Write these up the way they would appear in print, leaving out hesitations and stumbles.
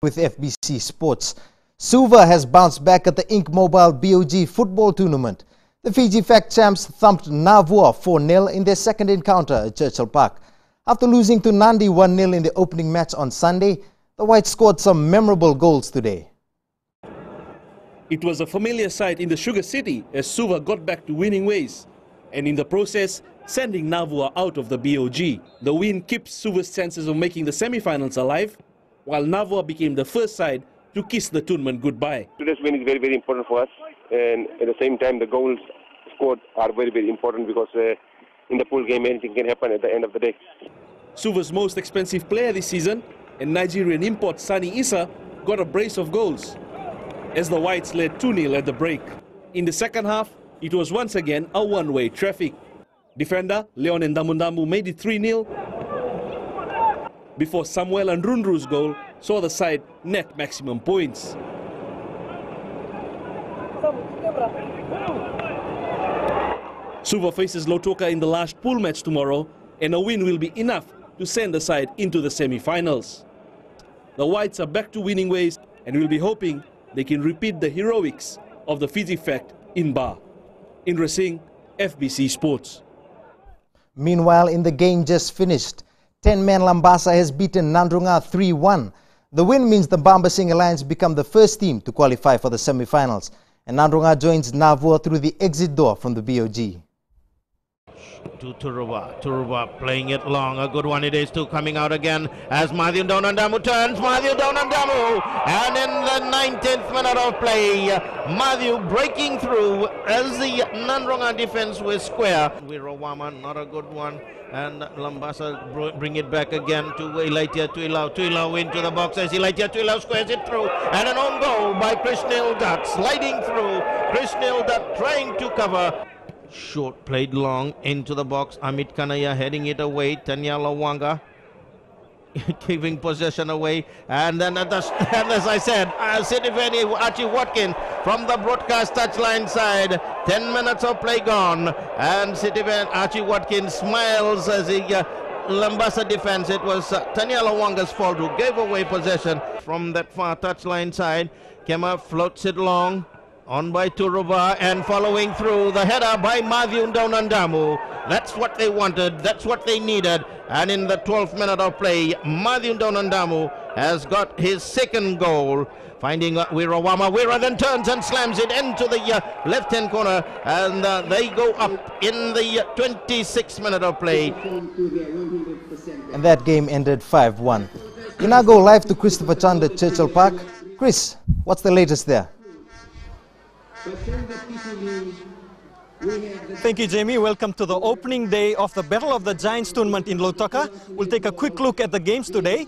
With FBC Sports. Suva has bounced back at the Ink Mobile BOG football tournament. The Fiji Fact champs thumped Navua 4-0 in their second encounter at Churchill Park. After losing to Nandi 1-0 in the opening match on Sunday, the Whites scored some memorable goals today. It was a familiar sight in the Sugar City as Suva got back to winning ways, and in the process, sending Navua out of the BOG. The win keeps Suva's chances of making the semi-finals alive, while Navua became the first side to kiss the tournament goodbye. Today's win is very, very important for us, and at the same time the goals scored are very, very important because in the pool game anything can happen at the end of the day. Suva's most expensive player this season, and Nigerian import Sani Issa, got a brace of goals as the Whites led 2-0 at the break. In the second half, it was once again a one-way traffic. Defender Leon Ndamundamu made it 3-0 before Samuel and Rundru's goal saw the side net maximum points. Suva faces Lautoka in the last pool match tomorrow, and a win will be enough to send the side into the semi-finals. The Whites are back to winning ways and will be hoping they can repeat the heroics of the Fiji Fact in Ba. Indra Singh, FBC Sports. Meanwhile, in the game just finished, 10-man Lambasa has beaten Nandrunga 3-1. The win means the Bambasing Alliance become the first team to qualify for the semi-finals, and Nandrunga joins Navua through the exit door from the BOG. To Turuba playing it long, a good one it is too, coming out again as Matthew Donandamu turns, Matthew Donandamu, and in the 19th minute of play, Matthew breaking through as the Nandrunga defense was square. Wirawama, not a good one, and Lambasa bring it back again to Elaitia Tuilau. Tuilau into the box as Elaitia Tuilau squares it through, and an own goal by Krishnil Dutt, sliding through, Krishnil Dutt trying to cover. Short played long into the box. Amit Kanaya heading it away. Tanya Lawanga giving possession away. And then and as I said, Sitiveni Archie Watkins from the broadcast touchline side. 10 minutes of play gone. And Sitiveni Archie Watkins smiles as he Lambasa defense. It was Tanya Lawanga's fault who gave away possession from that far touchline side. Kema floats it long. On by Turuba and following through the header by Matthew Donandamu. That's what they wanted, that's what they needed. And in the 12th minute of play, Matthew Donandamu has got his second goal. Finding Wirawama. Wira then turns and slams it into the left-hand corner. And they go up in the 26th minute of play. And that game ended 5-1. We now go live to Christopher Chand at Churchill Park. Chris, what's the latest there? Thank you, Jamie. Welcome to the opening day of the Battle of the Giants tournament in Lautoka. We'll take a quick look at the games today.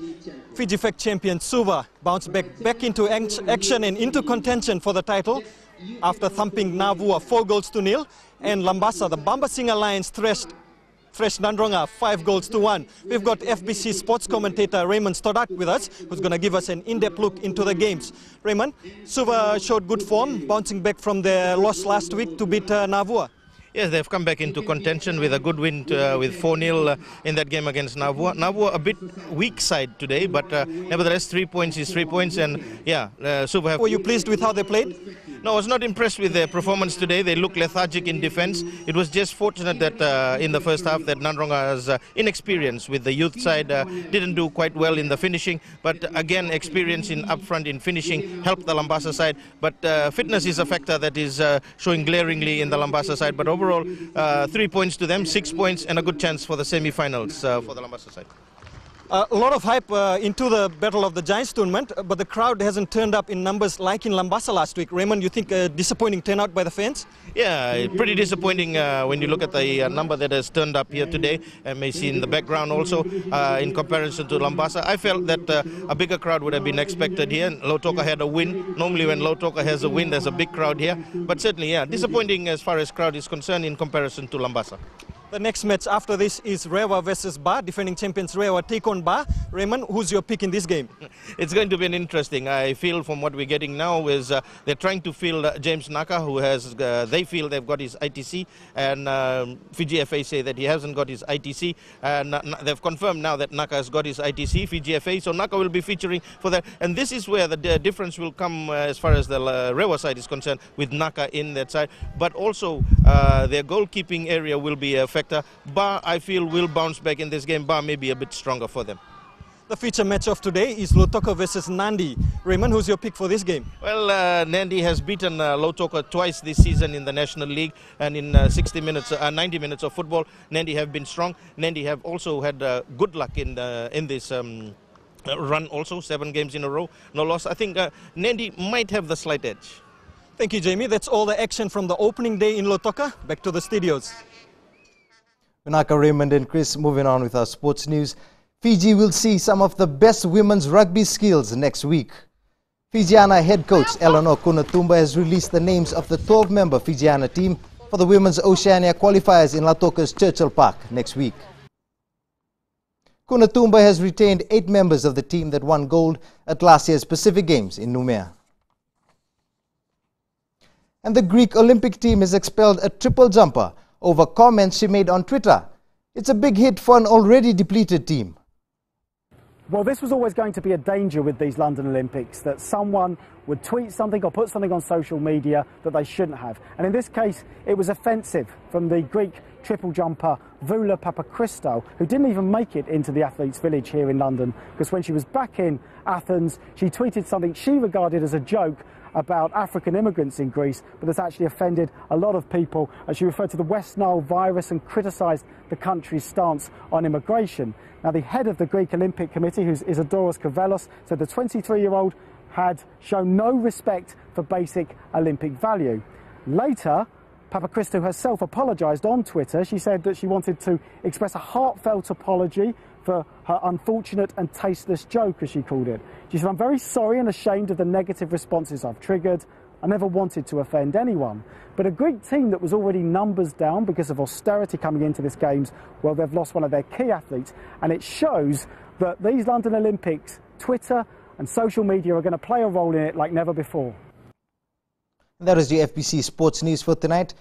Fiji Fact champion Suva bounced back into action and into contention for the title after thumping Navua 4-0. And Lambasa, the Bambasing Alliance, thrashed Nandrunga 5-1. We've got FBC sports commentator Raymond Stoddart with us, who's going to give us an in-depth look into the games. Raymond, Suva showed good form, bouncing back from their loss last week to beat Navua. Yes, they've come back into contention with a good win with 4-0 in that game against Navua. Navua a bit weak side today, but nevertheless 3 points is 3 points, and yeah, Suva have... Were you pleased with how they played? No, I was not impressed with their performance today. They looked lethargic in defense. It was just fortunate that in the first half that Nandrunga's inexperience with the youth side didn't do quite well in the finishing. But again, experience in upfront in finishing helped the Lambasa side. But fitness is a factor that is showing glaringly in the Lambasa side. But overall, 3 points to them, 6 points, and a good chance for the semi-finals for the Lambasa side. A lot of hype into the Battle of the Giants tournament, but the crowd hasn't turned up in numbers like in Lambasa last week. Raymond, you think a disappointing turnout by the fans? Yeah, pretty disappointing when you look at the number that has turned up here today, and may see in the background also in comparison to Lambasa. I felt that a bigger crowd would have been expected here. Lautoka had a win. Normally when Lautoka has a win, there's a big crowd here. But certainly, yeah, disappointing as far as crowd is concerned in comparison to Lambasa. The next match after this is Rewa versus Ba. Defending champions Rewa take on Ba. Raymond, who's your pick in this game? It's going to be an interesting. I feel from what we're getting now is they're trying to field James Naka, who has, they feel they've got his ITC, and Fiji FA say that he hasn't got his ITC, and they've confirmed now that Naka has got his ITC, Fiji FA, so Naka will be featuring for that, and this is where the difference will come as far as the Rewa side is concerned, with Naka in that side, but also their goalkeeping area will be a factor. Ba, I feel, will bounce back in this game. Ba may be a bit stronger for them. The feature match of today is Lautoka versus Nandi. Raymond, who's your pick for this game? Well, Nandi has beaten Lautoka twice this season in the National League, and in 90 minutes of football, Nandi have been strong. Nandi have also had good luck in this run also, 7 games in a row, no loss. I think Nandi might have the slight edge. Thank you, Jamie. That's all the action from the opening day in Lautoka. Back to the studios. Vinaka, Raymond and Chris, moving on with our sports news. Fiji will see some of the best women's rugby skills next week. Fijiana head coach Eleanor Kunatumba has released the names of the 12-member Fijiana team for the Women's Oceania qualifiers in Lautoka's Churchill Park next week. Kunatumba has retained 8 members of the team that won gold at last year's Pacific Games in Noumea. And the Greek Olympic team has expelled a triple jumper over comments she made on Twitter. It's a big hit for an already depleted team. Well, this was always going to be a danger with these London Olympics, that someone would tweet something or put something on social media that they shouldn't have. And in this case, it was offensive from the Greek triple jumper Voula Papachristou, who didn't even make it into the athletes' village here in London, because when she was back in Athens, she tweeted something she regarded as a joke about African immigrants in Greece, but that's actually offended a lot of people, as she referred to the West Nile virus and criticised the country's stance on immigration. Now, the head of the Greek Olympic Committee, who's Isadoros Kavelos, said the 23-year-old had shown no respect for basic Olympic value. Later, Papachristou herself apologised on Twitter. She said that she wanted to express a heartfelt apology for her unfortunate and tasteless joke, as she called it. She said, "I'm very sorry and ashamed of the negative responses I've triggered. I never wanted to offend anyone." But a Greek team that was already numbers down because of austerity coming into this Games, well, they've lost one of their key athletes. And it shows that these London Olympics, Twitter and social media are going to play a role in it like never before. That is the FBC Sports News for tonight.